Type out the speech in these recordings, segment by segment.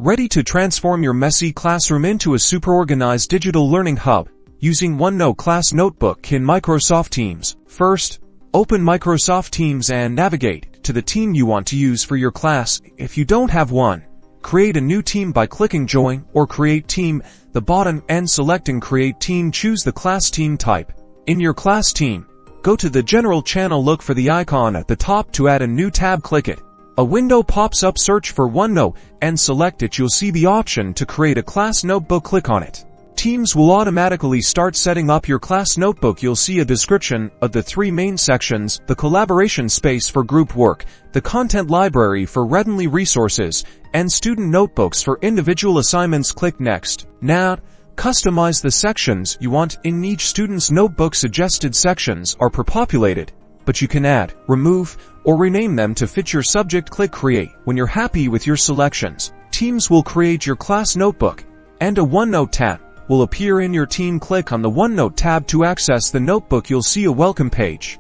Ready to transform your messy classroom into a super organized digital learning hub using OneNote Class Notebook in Microsoft Teams. First, open Microsoft Teams and navigate to the team you want to use for your class. If you don't have one, create a new team by clicking Join or Create Team, the bottom, and selecting Create Team. Choose the class team type. In your class team, go to the General channel, look for the icon at the top to add a new tab, click it. A window pops up, search for OneNote and select it. You'll see the option to create a class notebook, click on it. Teams will automatically start setting up your class notebook. You'll see a description of the three main sections: the collaboration space for group work, the content library for read-only resources, and student notebooks for individual assignments. Click Next. Now, customize the sections you want in each student's notebook. Suggested sections are pre-populated, but you can add, remove, or rename them to fit your subject. Click Create. When you're happy with your selections, Teams will create your class notebook, and a OneNote tab will appear in your team. Click on the OneNote tab to access the notebook. You'll see a welcome page.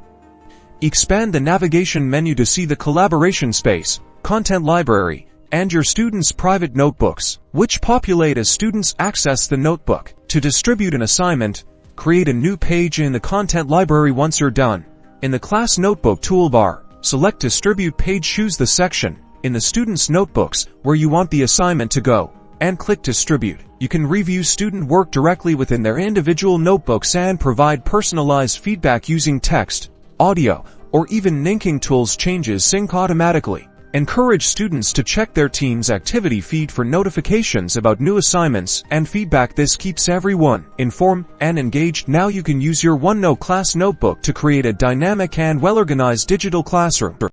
Expand the navigation menu to see the collaboration space, content library, and your students' private notebooks, which populate as students access the notebook. To distribute an assignment, create a new page in the content library. Once you're done, in the class notebook toolbar, select Distribute Page. Choose the section in the students' notebooks where you want the assignment to go, and click Distribute. You can review student work directly within their individual notebooks and provide personalized feedback using text, audio, or even linking tools. Changes sync automatically. Encourage students to check their team's activity feed for notifications about new assignments and feedback. This keeps everyone informed and engaged. Now you can use your OneNote Class Notebook to create a dynamic and well-organized digital classroom.